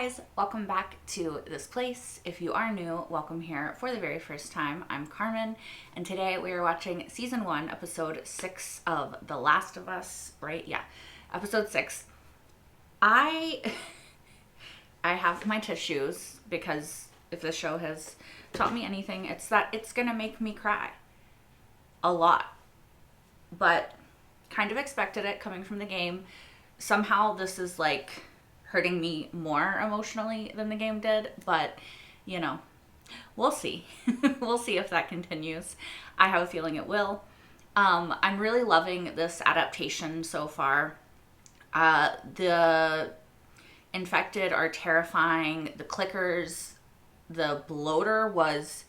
guys, welcome back to this place. If you are new, welcome here for the very first time. I'm Carmen, and today we are watching season 1, episode 6 of The Last of Us, right? Yeah, episode 6. I have my tissues because if this show has taught me anything, it's that it's gonna make me cry a lot, but kind of expected it coming from the game. Somehow this is like hurting me more emotionally than the game did, but you know, we'll see. We'll see if that continues. I have a feeling it will. I'm really loving this adaptation so far. The infected are terrifying. The clickers, the bloater was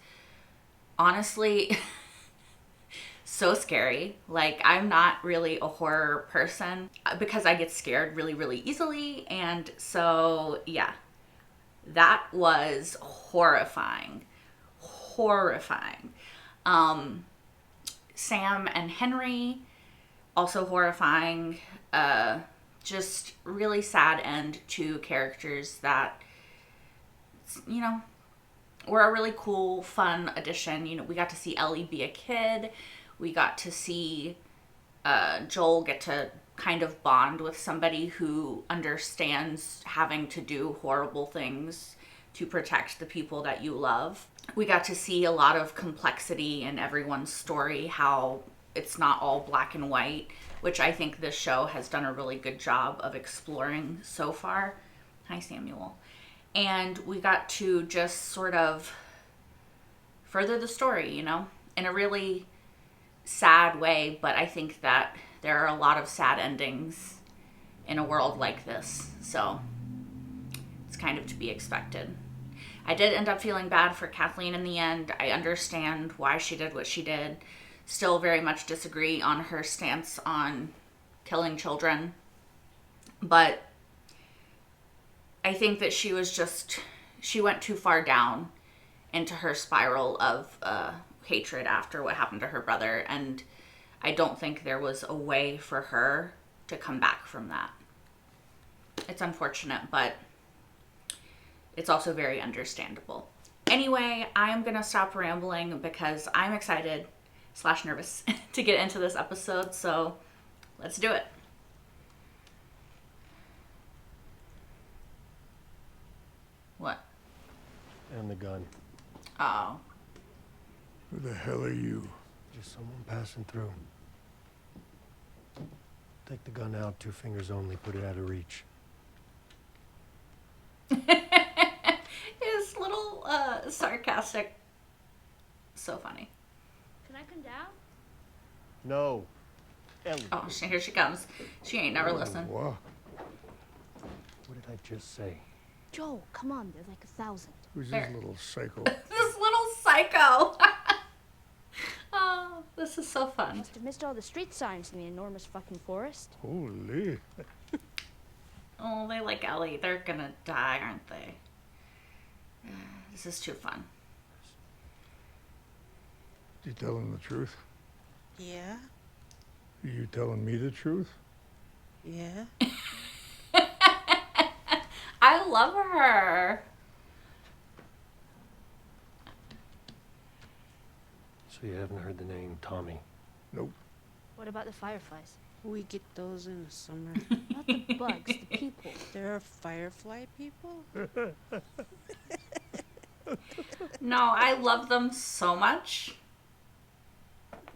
honestly so scary. Like, I'm not really a horror person because I get scared really, really easily. And so, yeah, that was horrifying. Horrifying. Sam and Henry, also horrifying. Just really sad end to characters that, you know, were a really cool, fun addition. You know, we got to see Ellie be a kid. We got to see Joel get to kind of bond with somebody who understands having to do horrible things to protect the people that you love. We got to see a lot of complexity in everyone's story, how it's not all black and white, which I think this show has done a really good job of exploring so far. Hi, Samuel. And we got to just sort of further the story, you know, in a really sad way, but I think that there are a lot of sad endings in a world like this, so it's kind of to be expected. I did end up feeling bad for Kathleen in the end. I understand why she did what she did. Still very much disagree on her stance on killing children, but I think that she went too far down into her spiral of hatred after what happened to her brother, and I don't think there was a way for her to come back from that. It's unfortunate, but it's also very understandable. Anyway, I'm gonna stop rambling because I'm excited / nervous to get into this episode, so let's do it. What? And the gun. Oh. Who the hell are you? Just someone passing through. Take the gun out, 2 fingers only, put it out of reach. His little sarcastic, so funny. Can I come down? No. Ellie. Oh, here she comes. She ain't never listened. What? What did I just say? Joe, come on, there's like 1,000. Who's There. this little psycho? This little psycho. Oh, this is so fun. Must have missed all the street signs in the enormous fucking forest. Holy. Oh, they like Ellie. They're gonna die, aren't they? This is too fun. You telling the truth? Yeah, Are you telling me the truth? yeah. I love her. So you haven't heard the name Tommy? Nope. What about the fireflies? We get those in the summer. Not the bugs, the people. There are firefly people? No, I love them so much.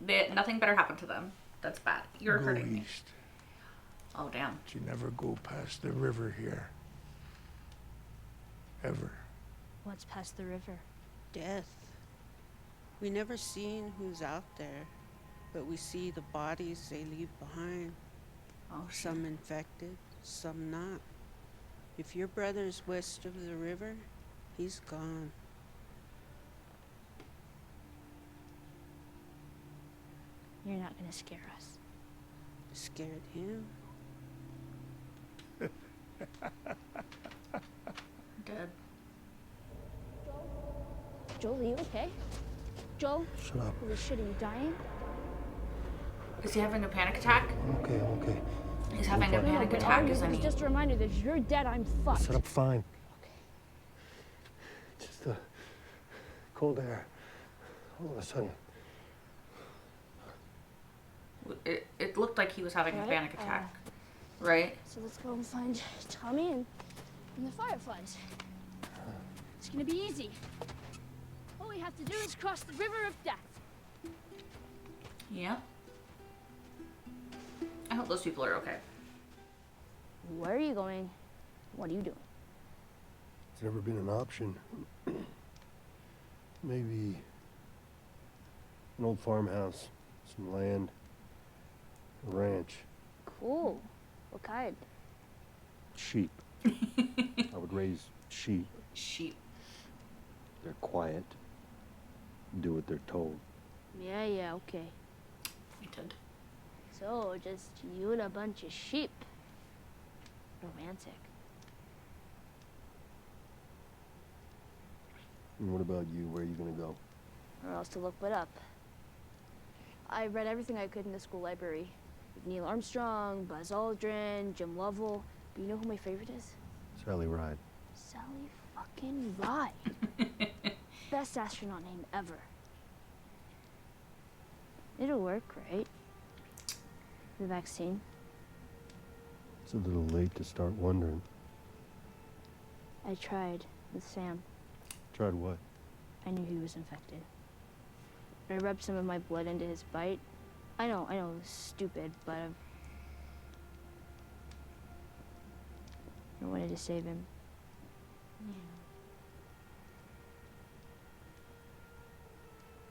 Nothing better happened to them. That's bad. You're Go hurting me. east. Oh, damn. But you never go past the river here. Ever. What's past the river? Death. We never seen who's out there, but we see the bodies they leave behind. Oh, shit. Some infected, some not. If your brother's west of the river, he's gone. You're not gonna scare us. Scared him. Dead. Joel, are you okay? Joel? Shut up. Holy shit, are you dying? Is he having a panic attack? I'm okay, I'm okay. He's having a No, panic but attack, are you? isn't It's he? just a reminder that if you're dead, I'm fucked. Shut up, fine. Okay. cold air. All of a sudden. It looked like he was having a Right, panic attack, right? So let's go and find Tommy and the fireflies. It's gonna be easy. All we have to do is cross the river of death. Yeah. I hope those people are okay. Where are you going? What are you doing? It's never been an option. Maybe an old farmhouse, some land, a ranch, Cool. What kind? sheep. I would raise sheep. Sheep. They're quiet, do what they're told. Yeah, okay. Pointed. So, just you and a bunch of sheep. Romantic. And what about you? Where are you gonna go? Or else to look what up. I read everything I could in the school library. Neil Armstrong, Buzz Aldrin, Jim Lovell. But you know who my favorite is? Sally Ride. Sally fucking Ride. Best astronaut name ever. It'll work, right? The vaccine. It's a little late to start wondering. I tried with Sam. Tried what? I knew he was infected. I rubbed some of my blood into his bite. I know, it's stupid, but I wanted to save him.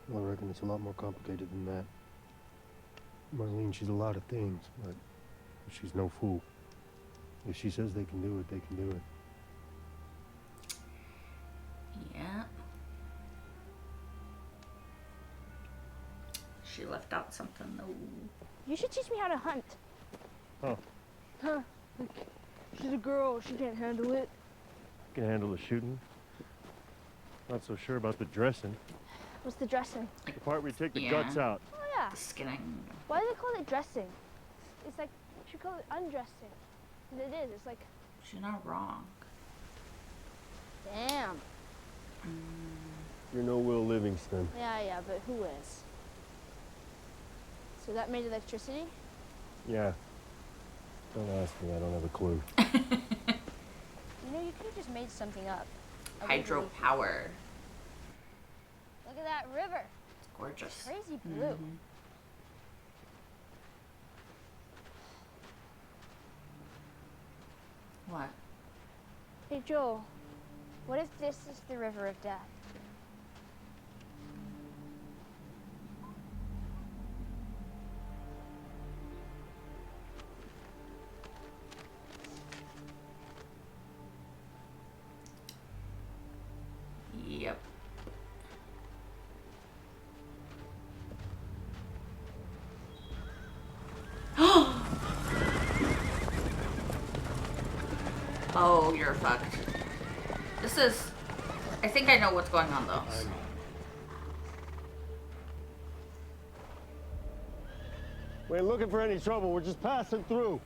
Well, I reckon it's a lot more complicated than that. Marlene, she's a lot of things, but she's no fool. If she says they can do it, they can do it. Yeah. She left out something though. You should teach me how to hunt. Huh. Huh. She's a girl, she can't handle it. Can handle the shooting. Not so sure about the dressing. What's the dressing? The part where you take the Yeah. guts out. Oh yeah. The skinning. Why do they call it dressing? It's like, you should call it undressing. And it is, it's like, She's not wrong. damn. You're no Will Livingston. Yeah, but who is? So that made electricity? Yeah. Don't ask me, I don't have a clue. You know, you could have just made something up. I would believe you. Hydropower. Look at that river. It's gorgeous. Crazy blue. What? Hey, Joel, what if this is the river of death? Yep. Oh, you're fucked. This is... I think I know what's going on though. We ain't looking for any trouble, we're just passing through.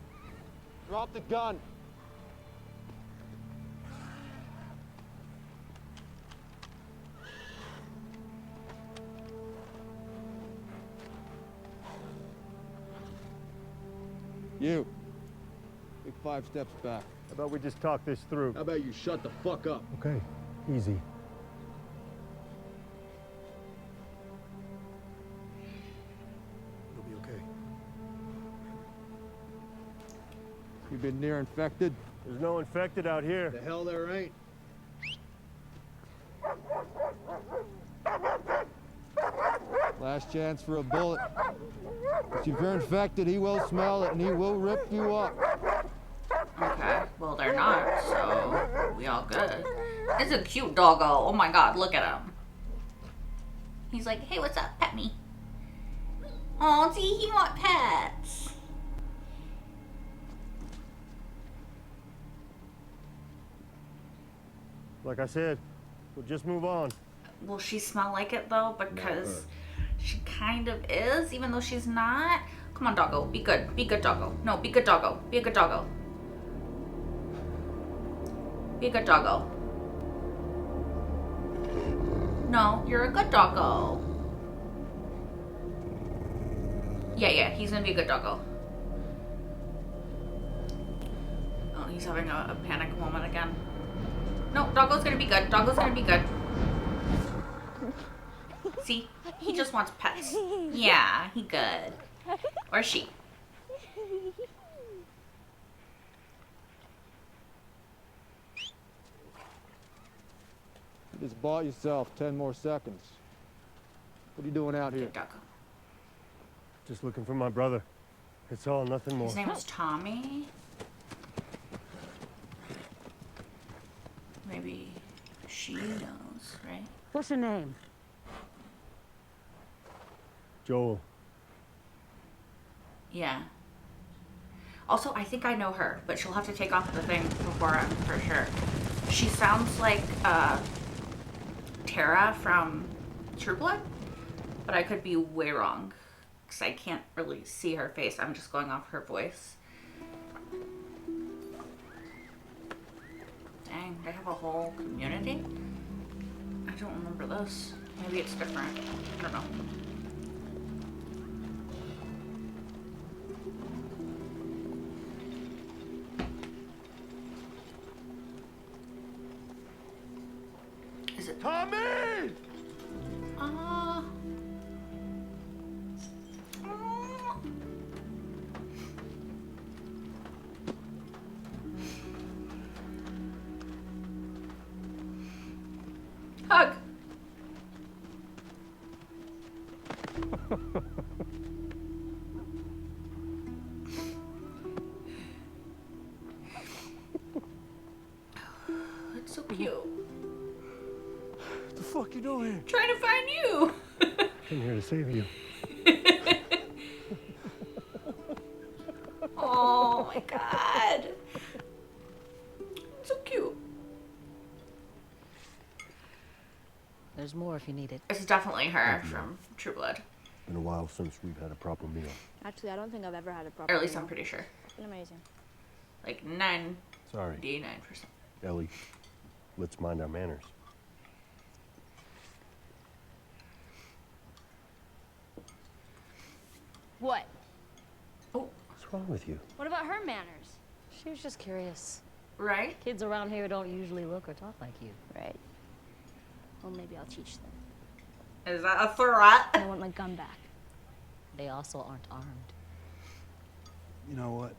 Drop the gun. You. Take 5 steps back. How about we just talk this through? How about you shut the fuck up? Okay, easy. You'll be okay. You been near infected? There's no infected out here. The hell there ain't. Last chance for a bullet. If you're infected, he will smell it and he will rip you up. Okay. Well, they're not, so we all good. It's a cute doggo. Oh my god, look at him. He's like, hey, what's up? Pet me. Oh, see, he want pets. Like I said, we'll just move on. Will she smell like it though? Because she kind of is, even though she's not. Come on, doggo. Be good. Be good, doggo. No, be good, doggo. Be a good doggo. Be a good doggo. No, you're a good doggo. Yeah, he's gonna be a good doggo. Oh, he's having a panic moment again. No, doggo's gonna be good. Doggo's gonna be good. See? He just wants pets. Yeah, he good. Or she. You just bought yourself 10 more seconds. What are you doing out here? Good doggo. Just looking for my brother. It's all, nothing more. His name is Tommy. Maybe she knows, right? What's her name? Joel. Yeah. Also, I think I know her, but she'll have to take off the thing before I'm for sure. She sounds like Tara from True Blood, but I could be way wrong because I can't really see her face. I'm just going off her voice. Dang, they have a whole community? I don't remember this. Maybe it's different. I don't know. Is it Tommy! uh hug. It's so cute. What the fuck you doing here? Trying to find you. I'm here to save you. Oh my god. So cute. There's more if you need it. It's definitely her from True Blood. Been a while since we've had a proper meal. Actually, I don't think I've ever had a proper Or at least meal. I'm pretty sure. It's been amazing. Like 99%. Sorry, Ellie. Let's mind our manners. What? Oh, What's wrong with you? What about her manners? She was just curious. right? Kids around here don't usually look or talk like you. Right. Well, maybe I'll teach them. Is that a threat? I want my gun back. They also aren't armed. You know what?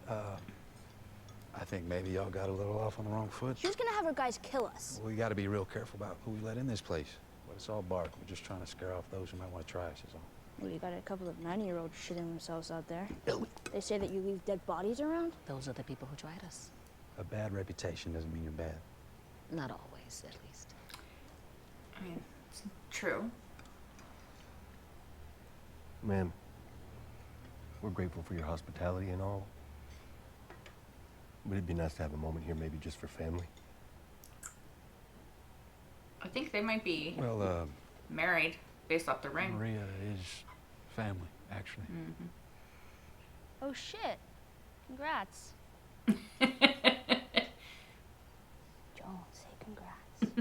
I think maybe y'all got a little off on the wrong foot. She's gonna have her guys kill us. We got to be real careful about who we let in this place. But it's all bark. We're just trying to scare off those who might want to try us, is all. Well, you got a couple of 90-year-olds shitting themselves out there. Ellie. They say that you leave dead bodies around? Those are the people who tried us. A bad reputation doesn't mean you're bad. Not always, at least. I mean, it's true. Ma'am, we're grateful for your hospitality and all. But it'd be nice to have a moment here, maybe just for family. I think they might be Well, married based off the ring. Maria is family, actually. Mm-hmm. Oh, shit. Congrats. Joel, say congrats.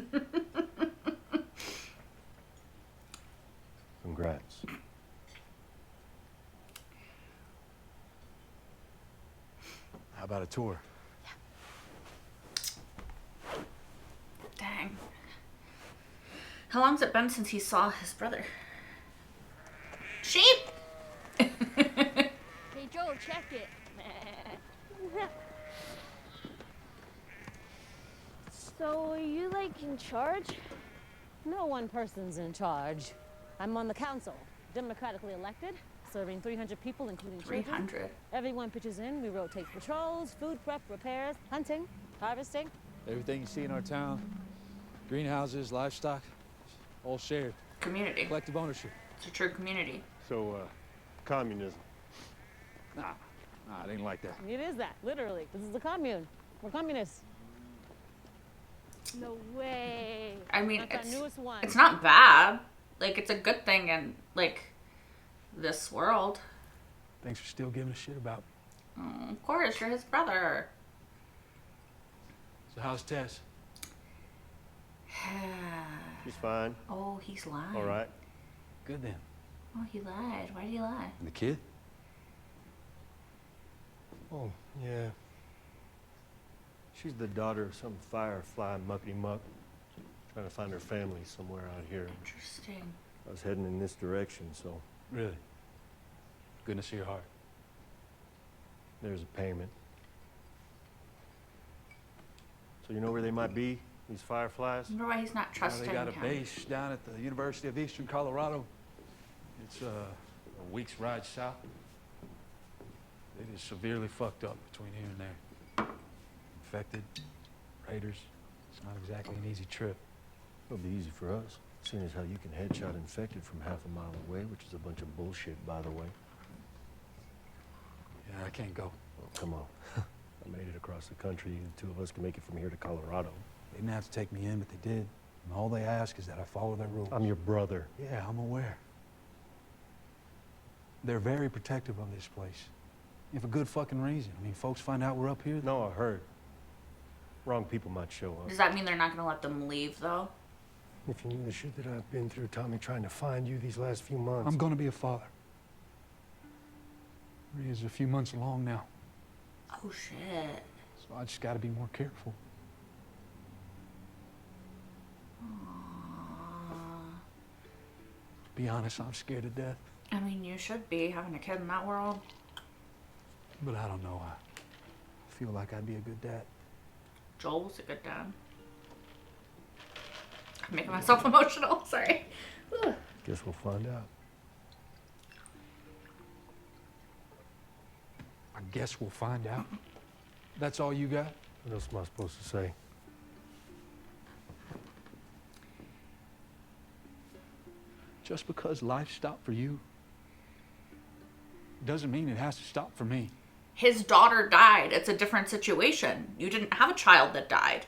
Congrats. How about a tour? Dang. How long's it been since he saw his brother? Sheep! Hey, Joel, check it. So, are you, like, in charge? No one person's in charge. I'm on the council, democratically elected, serving 300 people, including children. 300. Everyone pitches in. We rotate patrols, food prep, repairs, hunting, harvesting. Everything you see in our town, greenhouses, livestock, all shared. Community. Collective ownership. It's a true community. So, communism. Nah, it ain't like that. It is that, literally. This is the commune. We're communists. No way. I mean, That's our newest one. it's not bad. Like, it's a good thing in, like, this world. Thanks for still giving a shit about. Oh, of course, you're his brother. So how's Tess? You She's fine. Oh, he's lying. All right. Good then. Oh, he lied. Why did he lie? And the kid? Oh, yeah. She's the daughter of some firefly muckety-muck. Trying to find her family somewhere out here. Interesting. I was heading in this direction, so Really? Goodness of your heart. there's a payment. So you know where they might be, these fireflies? I wonder why he's not trusting They got a him. base down at the University of Eastern Colorado. It's a week's ride south. It is severely fucked up between here and there. Infected, raiders. It's not exactly an easy trip. It'll be easy for us, seeing as how you can headshot infected from half a mile away, which is a bunch of bullshit, by the way. Yeah, I can't go. Well, come on. I made it across the country. The two of us can make it from here to Colorado. They didn't have to take me in, but they did. And all they ask is that I follow their rules. I'm your brother. Yeah, I'm aware. They're very protective of this place. And for good fucking reason. I mean, folks find out we're up here. No, I heard. Wrong people might show up. Does that mean they're not going to let them leave, though? If you knew the shit that I've been through, Tommy, trying to find you these last few months. I'm gonna be a father. Maria's a few months along now, Oh, shit. so I just gotta be more careful. To be honest, I'm scared to death. I mean, you should be having a kid in that world. But I don't know. I feel like I'd be a good dad. Joel was a good dad. I'm making myself emotional. Sorry. Ugh. Guess we'll find out. I guess we'll find out. That's all you got? What else am I supposed to say? Just because life stopped for you doesn't mean it has to stop for me. His daughter died. It's a different situation. You didn't have a child that died.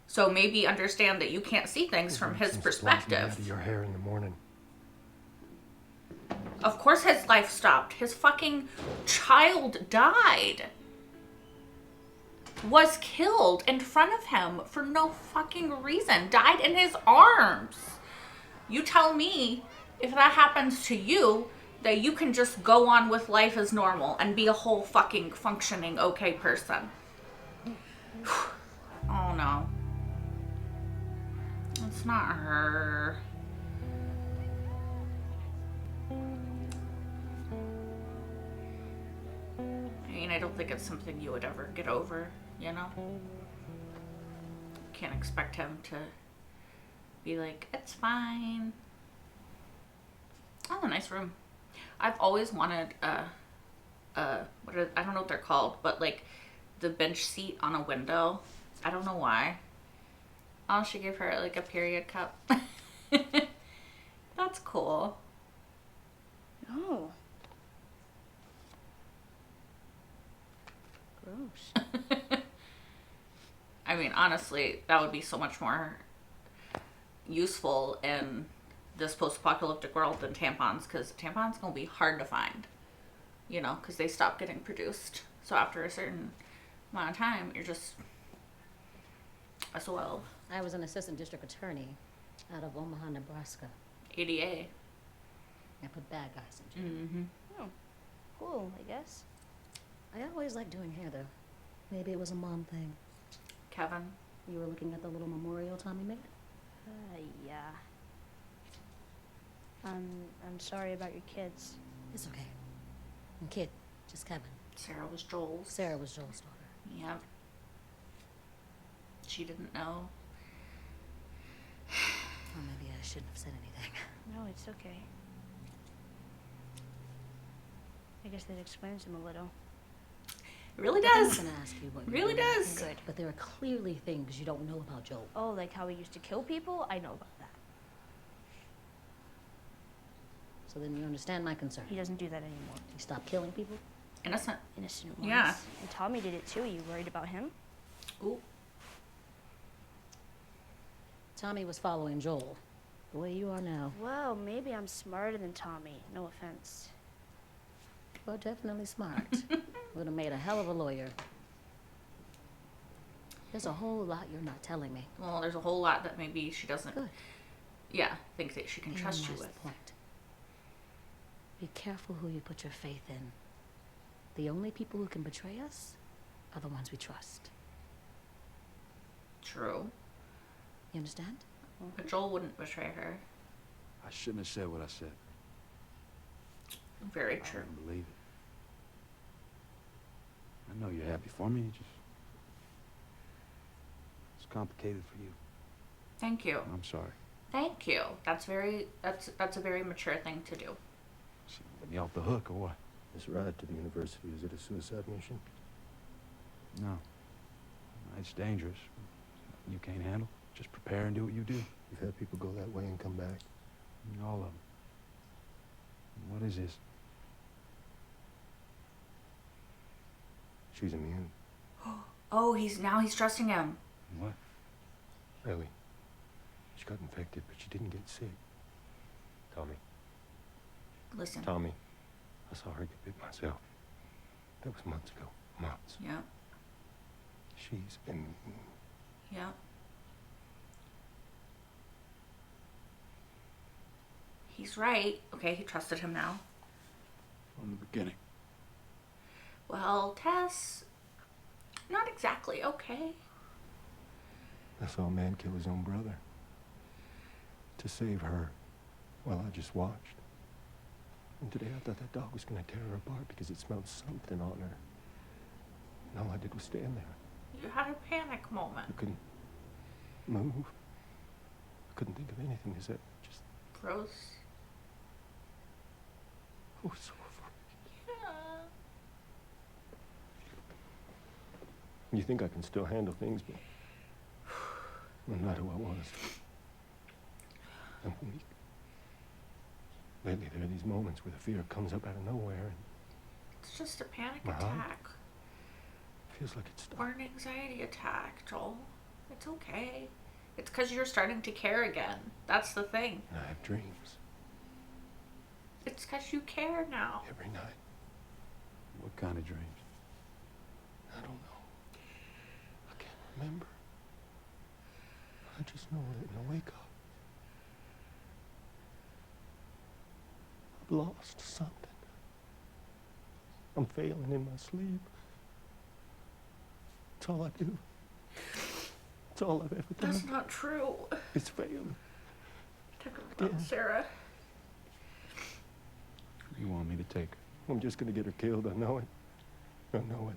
So maybe understand that you can't see things from his Since it lies me out perspective. of your hair in the morning. Of course his life stopped. His fucking child died. Was killed in front of him for no fucking reason. Died in his arms. You tell me if that happens to you that you can just go on with life as normal and be a whole fucking functioning okay person. Oh no. It's not her. I mean, I don't think it's something you would ever get over, you know? Can't expect him to be like, it's fine. Oh, a nice room. I've always wanted I don't know what they're called, but like the bench seat on a window. I don't know why. Oh, she gave her like a period cup. That's cool. Oh. Gross. I mean, honestly, that would be so much more useful in this post-apocalyptic world than tampons, because tampons gonna be hard to find, you know, because they stop getting produced. So after a certain amount of time, you're just SOL. I was an assistant district attorney out of Omaha, Nebraska. ADA. I put bad guys in jail. Mm-hmm. Oh. Cool, I guess. I always liked doing hair, though. Maybe it was a mom thing. Kevin. You were looking at the little memorial Tommy made? Yeah. I'm sorry about your kids. It's okay. And kid, just Kevin. Sarah was Joel's. Sarah was Joel's daughter. Yep. She didn't know. Or maybe I shouldn't have said anything. No, it's okay. I guess that explains them a little. It really I'm not does. gonna ask you what It you really do. does. Good. But there are clearly things you don't know about Joel. Oh, like how he used to kill people? I know about that. So then you understand my concern. He doesn't do that anymore. He stopped killing people? Innocent. Innocent ones. Yeah. And Tommy did it too. Are you worried about him? Ooh. Tommy was following Joel. The way you are now. Well, maybe I'm smarter than Tommy. No offense. Well, definitely smart. Would have made a hell of a lawyer. There's a whole lot you're not telling me. Well, there's a whole lot that maybe she doesn't Good. Yeah, think that she can trust you That's with. the point. Be careful who you put your faith in. The only people who can betray us are the ones we trust. True. You understand? But Joel wouldn't betray her. I shouldn't have said what I said. Very I true. don't believe it. I know you're happy for me. It's complicated for you. Thank you. I'm sorry. Thank you. That's a very mature thing to do. She let me off the hook or what? This ride to the university, is it a suicide mission? No. It's dangerous. You can't handle. Just prepare and do what you do. You've had people go that way and come back. All of them. What is this? She's immune. Oh, he's trusting him. What? Ellie. She got infected, but she didn't get sick. Tommy. Listen. Tommy. I saw her get bit myself. That was months ago. Months. Yeah. She's immune. Yeah. He's right. Okay, he trusted him now. From the beginning. Well, Tess, not exactly, okay. I saw a man kill his own brother. To save her. Well, I just watched. And today I thought that dog was going to tear her apart because it smelled something on her. And all I did was stand there. You had a panic moment. I couldn't move. I couldn't think of anything except just... Froze. I was so afraid. Yeah. You think I can still handle things, but I'm not who I was. I'm weak. Lately, there are these moments where the fear comes up out of nowhere and It's just a panic My heart? attack. feels like it's Or stopped. an anxiety attack, Joel. It's okay. It's because you're starting to care again. That's the thing. And I have dreams It's because you care now. every night. What kind of dreams? I don't know. I can't remember. I just know that when I wake up, I've lost something. I'm failing in my sleep. It's all I do. It's all I've ever done. That's not true. It's failing. Talk about Yeah. Sarah. You want me to take her? I'm just gonna get her killed. I know it. I know it.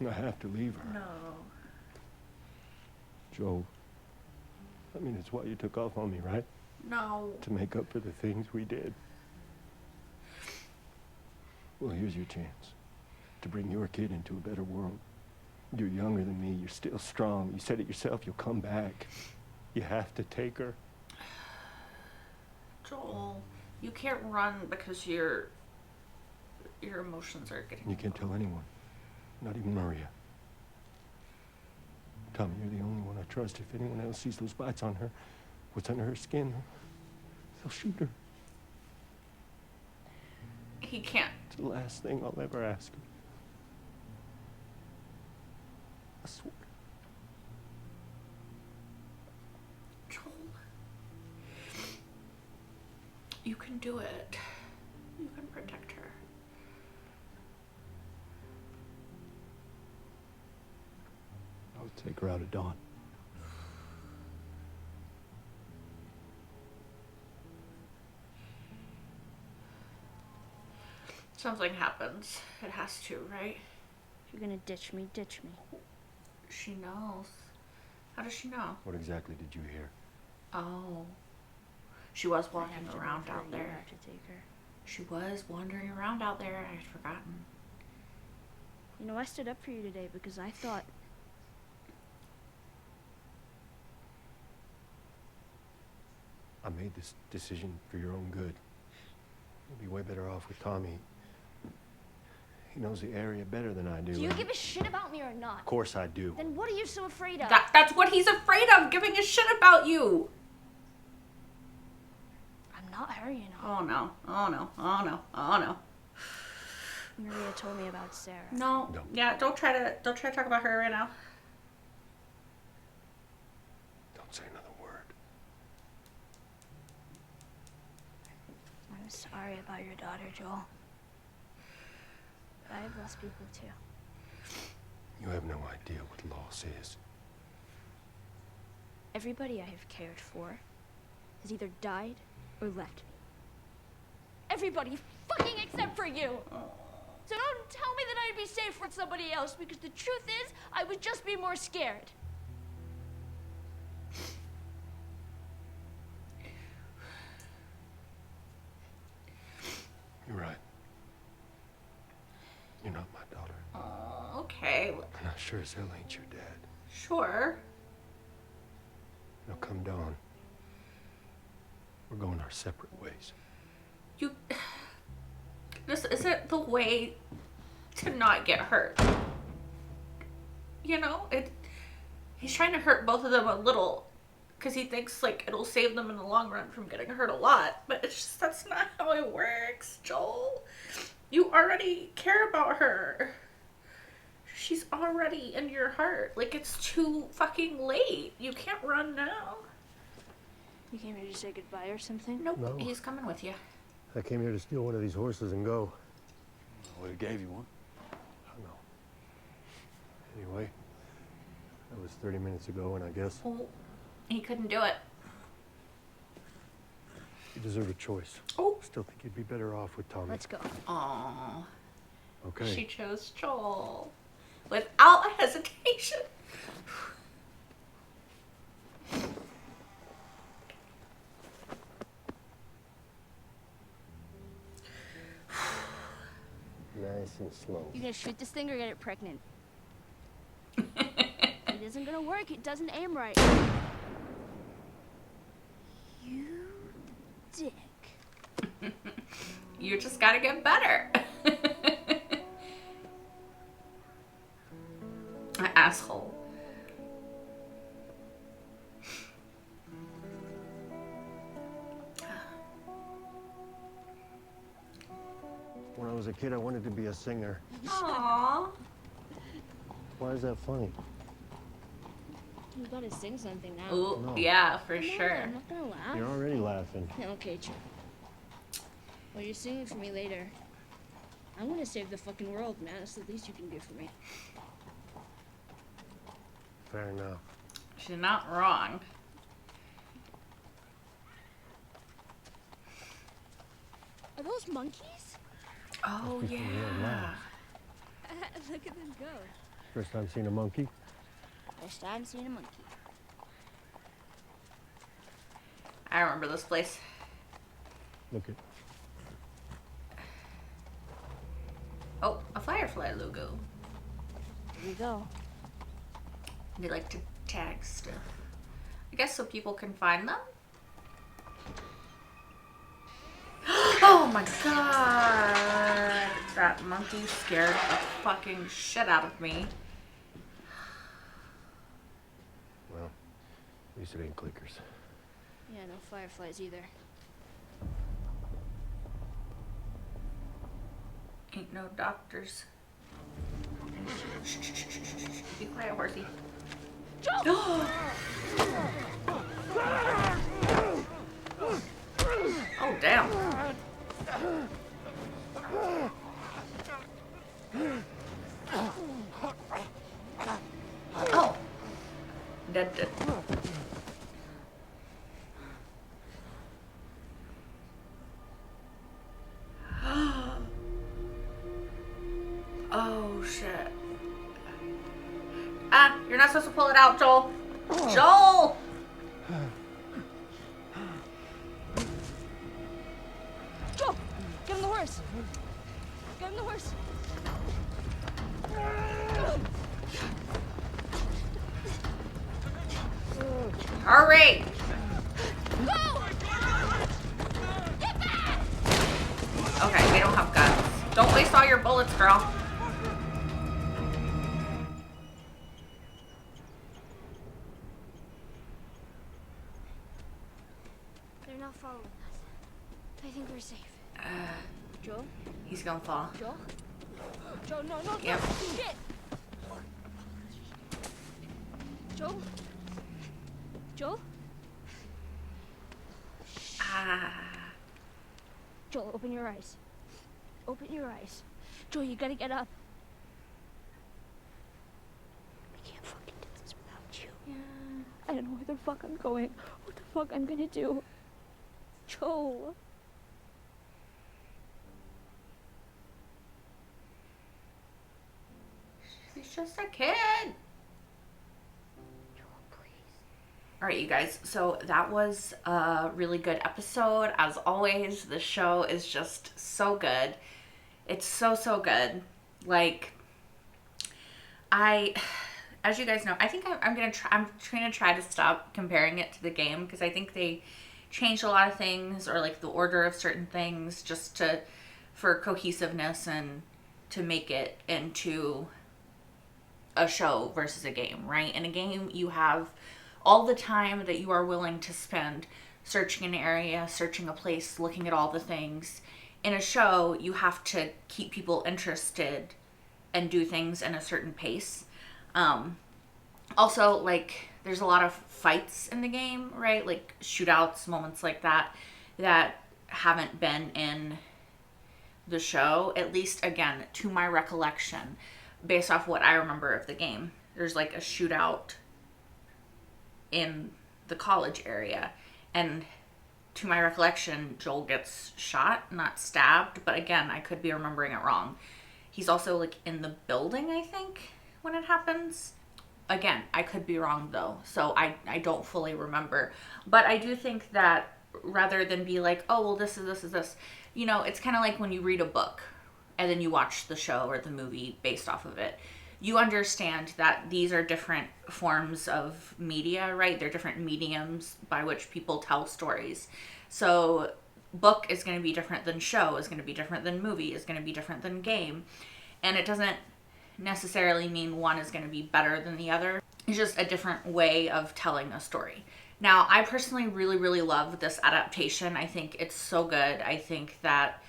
And I have to leave her. No. Joe. I mean, it's why you took off on me, right? No. To make up for the things we did. Well, here's your chance. To bring your kid into a better world. You're younger than me. You're still strong. You said it yourself. You'll come back. You have to take her. Joel, you can't run because your emotions are getting... You can't tell anyone. Not even Maria. Tommy, you're the only one I trust. If anyone else sees those bites on her, what's under her skin, they'll shoot her. He can't. It's the last thing I'll ever ask her. I swear. Joel. You can do it. You can protect her. I'll take her out at dawn. Something happens. It has to, right? If you're gonna ditch me, ditch me. She knows. How does she know? What exactly did you hear? Oh. She was I walking have to around leave her. out You there. have to take her. She was wandering around out there. I had forgotten. You know, I stood up for you today because I thought I made this decision for your own good. You'll be way better off with Tommy. He knows the area better than I do. Do you and give a shit about me or not? Of course I do. Then what are you so afraid of? That's what he's afraid of, giving a shit about you. I'm not her, you know. Oh no. Oh no. Oh no. Oh no. Maria told me about Sarah. No. No. Yeah, don't try to talk about her right now. Don't say another word. I'm sorry about your daughter, Joel. But I've lost people too. You have no idea what loss is. Everybody I have cared for has either died or left me. Everybody fucking except for you. So don't tell me that I'd be safe with somebody else, because the truth is, I would just be more scared. You're right. You're not my daughter. Oh, okay. And I sure as hell ain't your dad. Sure. Now come dawn, we're going our separate ways. This isn't the way to not get hurt. You know, he's trying to hurt both of them a little because he thinks like it'll save them in the long run from getting hurt a lot. But it's just, that's not how it works, Joel. You already care about her. She's already in your heart. Like, it's too fucking late. You can't run now. You came here to say goodbye or something? Nope, No. He's coming with you. I came here to steal one of these horses and go. I would have gave you one. I know. Anyway, that was 30 minutes ago, and I guess Well, he couldn't do it. you deserve a choice. Oh. Still think you'd be better off with Tommy. Let's go. Aww. Okay. She chose Joel. Without hesitation. Nice and slow. You gonna shoot this thing or get it pregnant? It isn't gonna work. It doesn't aim right. You dick. You just gotta get better. Asshole. When I was a kid, I wanted to be a singer. Aww. Why is that funny? You gotta sing something now. Ooh, No. yeah, for Come on, sure. I'm not gonna laugh. You're already laughing. Yeah, okay, true. Well, you're singing for me later. I'm gonna save the fucking world, man. That's the least you can do for me. Fair enough. She's not wrong. Are those monkeys? Oh, Yeah, yeah. laugh. Look at them go. First time seeing a monkey? First time seeing a monkey. I remember this place. Look at. Oh, a Firefly logo. Here we go. They like to tag stuff. I guess so people can find them. Oh my god! That monkey scared the fucking shit out of me. Well, at least it ain't clickers. Yeah, no fireflies either. Ain't no doctors. Shh, shh, shh, shh, shh. Be quiet, horsey. Oh, damn. Oh. Dead. Oh, shit. Ah, you're not supposed to pull it out, Joel. Joel! Go! Get on the horse! Get on the horse! Hurry! Go! Okay, we don't have guns. Don't waste all your bullets, girl. They're not following us. I think we're safe. Joel? He's gonna fall. Joel? Joel, no, Yep. Shit! Joel? Joel? Ah. Joel, open your eyes. Open your eyes. Joel, you gotta get up. I can't fucking do this without you. Yeah. I don't know where the fuck I'm going. What the fuck I'm gonna do. Joel. She's just a kid. All right, you guys, so that was a really good episode. As always, the show is just so good. It's so good. Like, as you guys know, I think I'm trying to try to stop comparing it to the game, because I think they changed a lot of things, or like the order of certain things, just for cohesiveness and to make it into a show versus a game, right? In a game, you have all the time that you are willing to spend searching an area, searching a place, looking at all the things. In a show, you have to keep people interested and do things in a certain pace. Also, like, there's a lot of fights in the game, right? Like shootouts, moments like that haven't been in the show, at least, again, to my recollection, based off what I remember of the game. There's like a shootout in the college area, and to my recollection, Joel gets shot, not stabbed, but again, I could be remembering it wrong. He's also like in the building, I think, when it happens. Again, I could be wrong though, so I don't fully remember. But I do think that rather than be like, oh, well, this is this, you know, it's kind of like when you read a book and then you watch the show or the movie based off of it. You understand that these are different forms of media, right? They're different mediums by which people tell stories. So book is going to be different than show, is going to be different than movie, is going to be different than game. And it doesn't necessarily mean one is going to be better than the other. It's just a different way of telling a story. Now, I personally really love this adaptation. I think it's so good. I think that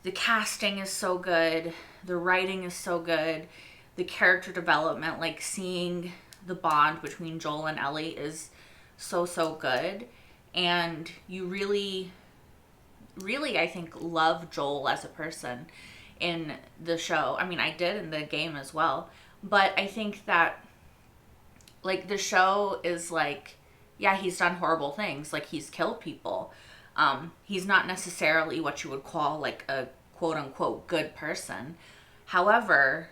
the casting is so good. The writing is so good. The character development, like seeing the bond between Joel and Ellie, is so good. And you really, I think, love Joel as a person in the show. I mean, I did in the game as well. But I think that, like, the show is like, yeah, he's done horrible things. Like, he's killed people. He's not necessarily what you would call, like, a quote-unquote good person. However,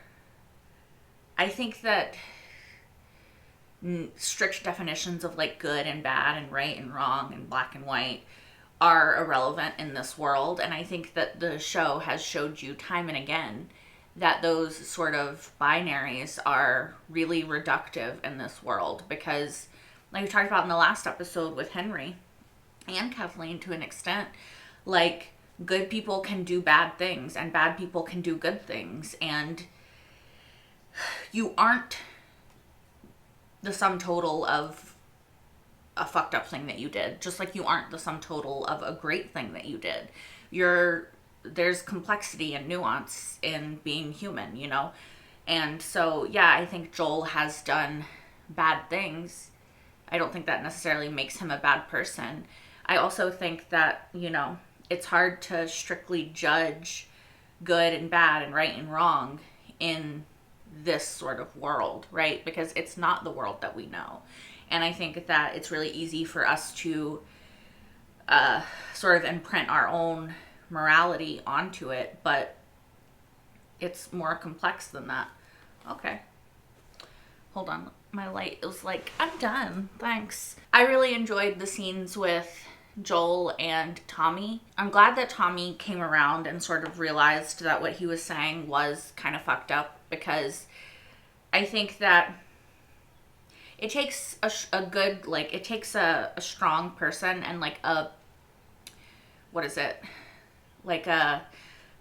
I think that strict definitions of like good and bad and right and wrong and black and white are irrelevant in this world. And I think that the show has showed you time and again that those sort of binaries are really reductive in this world, because like we talked about in the last episode with Henry and Kathleen, to an extent, like, good people can do bad things and bad people can do good things, and you aren't the sum total of a fucked up thing that you did, just like you aren't the sum total of a great thing that you did. There's complexity and nuance in being human, you know? And so, yeah, I think Joel has done bad things. I don't think that necessarily makes him a bad person. I also think that, you know, it's hard to strictly judge good and bad and right and wrong in this sort of world, right? Because it's not the world that we know. And I think that it's really easy for us to sort of imprint our own morality onto it, but it's more complex than that. Okay. Hold on. My light is like, I'm done. Thanks. I really enjoyed the scenes with Joel and Tommy. I'm glad that Tommy came around and sort of realized that what he was saying was kind of fucked up, because I think that it takes a good, like, it takes a strong person and like what is it? Like a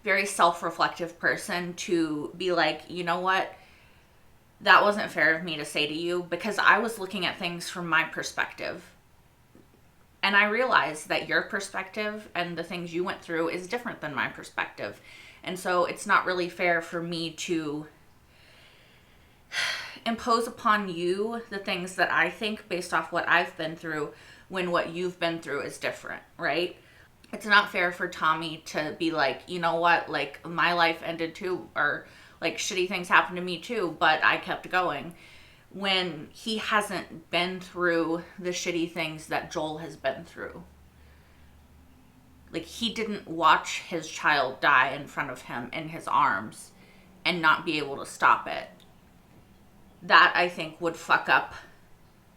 very self-reflective person to be like, you know what? That wasn't fair of me to say to you, because I was looking at things from my perspective. And I realized that your perspective and the things you went through is different than my perspective. And so it's not really fair for me to impose upon you the things that I think based off what I've been through, when what you've been through is different, right? it's not fair for Tommy to be like, you know what, like, my life ended too, or like shitty things happened to me too, but I kept going, when he hasn't been through the shitty things that Joel has been through. Like, he didn't watch his child die in front of him in his arms and not be able to stop it. That, I think, would fuck up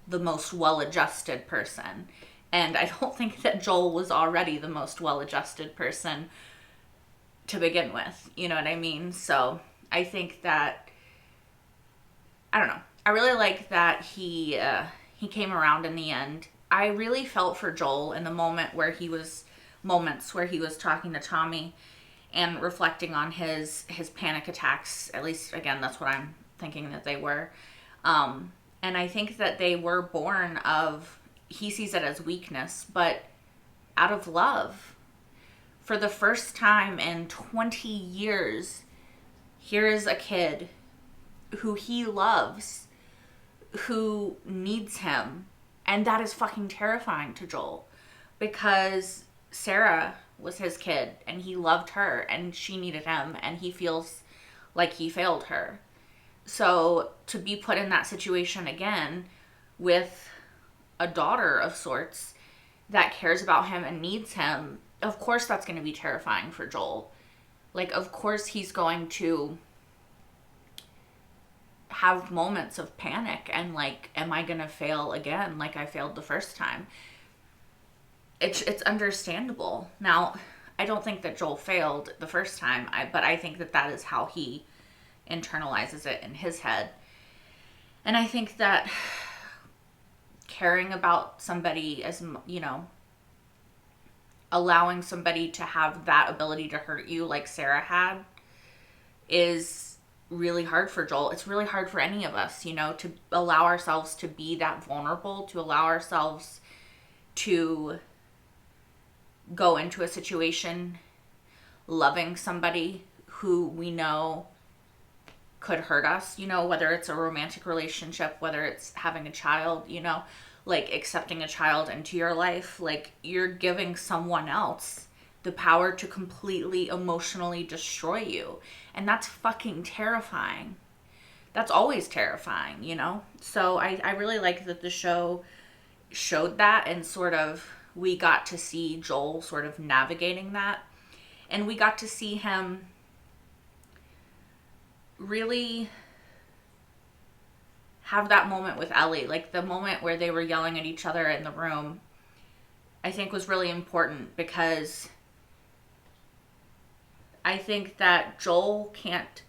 the most well-adjusted person. And I don't think that Joel was already the most well-adjusted person to begin with. You know what I mean? So I think that, I don't know. I really like that he came around in the end. I really felt for Joel in the moments where he was talking to Tommy and reflecting on his panic attacks. At least, again, that's what I'm thinking that they were. And I think that they were born of, he sees it as weakness, but out of love. For the first time in 20 years, here is a kid who he loves, who needs him. And that is fucking terrifying to Joel, because Sarah was his kid and he loved her and she needed him, and he feels like he failed her. So to be put in that situation again with a daughter of sorts that cares about him and needs him, of course that's going to be terrifying for Joel. Like, of course he's going to have moments of panic and like, am I going to fail again like I failed the first time? It's understandable. Now, I don't think that Joel failed the first time, but I think that that is how he internalizes it in his head. And I think that caring about somebody, as you know, allowing somebody to have that ability to hurt you like Sarah had, is really hard for Joel. It's really hard for any of us, you know, to allow ourselves to be that vulnerable, to allow ourselves to go into a situation loving somebody who we know could hurt us, you know, whether it's a romantic relationship, whether it's having a child, you know, like accepting a child into your life. Like, you're giving someone else the power to completely emotionally destroy you. And that's fucking terrifying. That's always terrifying, you know? So I really like that the show showed that, and sort of we got to see Joel sort of navigating that. And we got to see him really have that moment with Ellie. Like, the moment where they were yelling at each other in the room, I think was really important, because I think that Joel can't,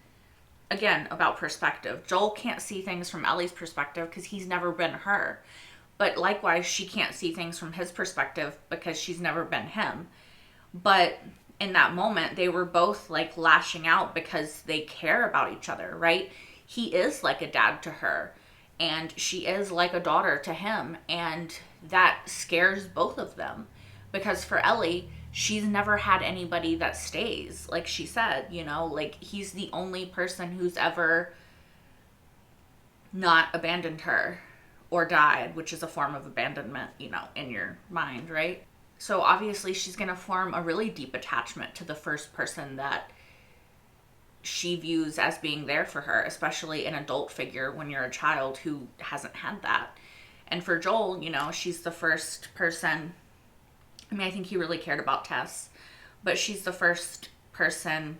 again, about perspective, Joel can't see things from Ellie's perspective because he's never been her. But likewise, she can't see things from his perspective because she's never been him. But in that moment, they were both like lashing out because they care about each other, right? He is like a dad to her, and she is like a daughter to him. And that scares both of them, because for Ellie, she's never had anybody that stays. Like she said, you know, like, he's the only person who's ever not abandoned her or died, which is a form of abandonment, you know, in your mind, right? So obviously she's going to form a really deep attachment to the first person that she views as being there for her, especially an adult figure when you're a child who hasn't had that. And for Joel, you know, she's the first person. I mean, I think he really cared about Tess, but she's the first person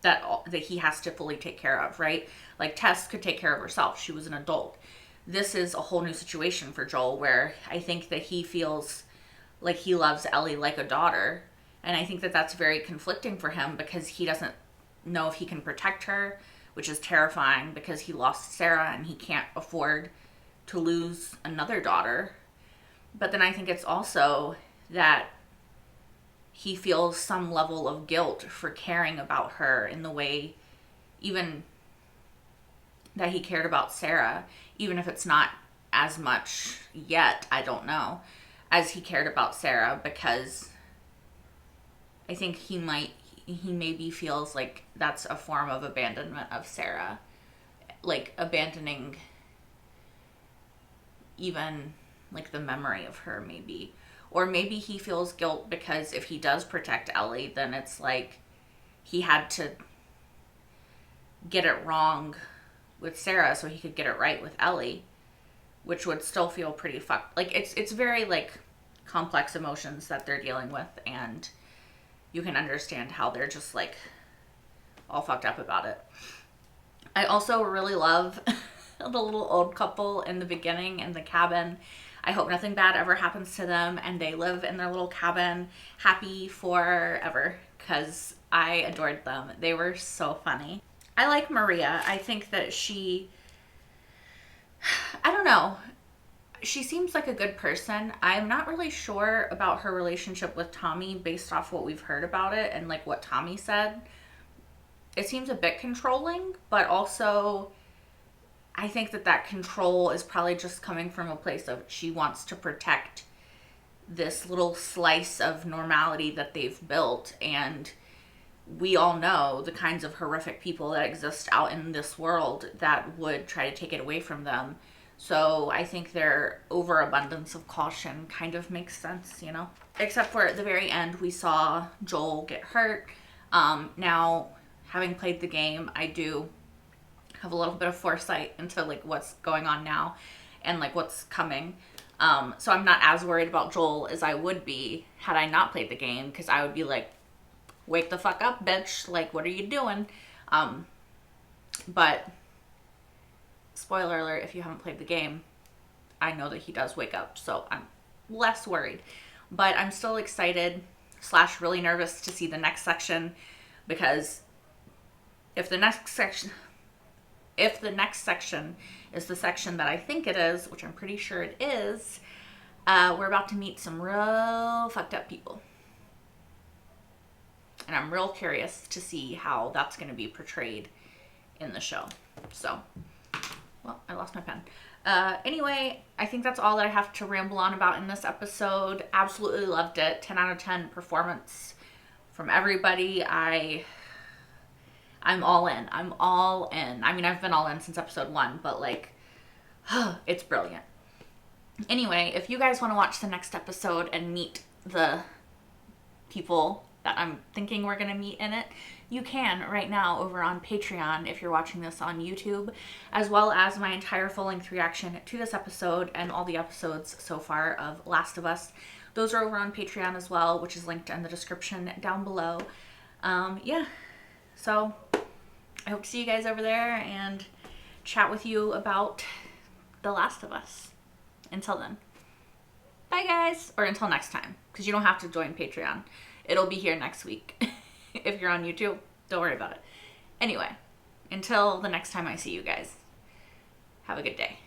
that he has to fully take care of, right? Like, Tess could take care of herself. She was an adult. This is a whole new situation for Joel, where I think that he feels like he loves Ellie like a daughter. And I think that that's very conflicting for him, because he doesn't know if he can protect her, which is terrifying because he lost Sarah and he can't afford to lose another daughter. But then I think it's also that he feels some level of guilt for caring about her in the way even that he cared about Sarah, even if it's not as much yet, I don't know, as he cared about Sarah, because I think he maybe feels like that's a form of abandonment of Sarah, like abandoning even like the memory of her, maybe, Or maybe he feels guilt because if he does protect Ellie, then it's like he had to get it wrong with Sarah so he could get it right with Ellie, which would still feel pretty fucked. Like, it's very, like, complex emotions that they're dealing with, and you can understand how they're just, like, all fucked up about it. I also really love the little old couple in the beginning in the cabin. I hope nothing bad ever happens to them and they live in their little cabin happy forever, because I adored them. They were so funny. I like Maria. I think that I don't know. She seems like a good person. I'm not really sure about her relationship with Tommy based off what we've heard about it and like what Tommy said. It seems a bit controlling, but also I think that control is probably just coming from a place of she wants to protect this little slice of normality that they've built, and we all know the kinds of horrific people that exist out in this world that would try to take it away from them. So I think their overabundance of caution kind of makes sense, you know? Except for at the very end, we saw Joel get hurt. Now, having played the game, I do have a little bit of foresight into like what's going on now and like what's coming. So I'm not as worried about Joel as I would be had I not played the game, because I would be like, wake the fuck up, bitch. Like, what are you doing? But spoiler alert, if you haven't played the game, I know that he does wake up, so I'm less worried. But I'm still excited / really nervous to see the next section, because if the next section is the section that I think it is, which I'm pretty sure it is, we're about to meet some real fucked up people. And I'm real curious to see how that's going to be portrayed in the show. So, well, I lost my pen. Anyway, I think that's all that I have to ramble on about in this episode. Absolutely loved it. 10 out of 10 performance from everybody. I'm all in. I'm all in. I mean, I've been all in since episode 1, but like, it's brilliant. Anyway, if you guys want to watch the next episode and meet the people that I'm thinking we're going to meet in it, you can right now over on Patreon if you're watching this on YouTube, as well as my entire full-length reaction to this episode and all the episodes so far of Last of Us. Those are over on Patreon as well, which is linked in the description down below. Yeah, so I hope to see you guys over there and chat with you about The Last of Us. Until then, bye guys, or until next time, because you don't have to join Patreon. It'll be here next week. If you're on YouTube, don't worry about it. Anyway, until the next time I see you guys, have a good day.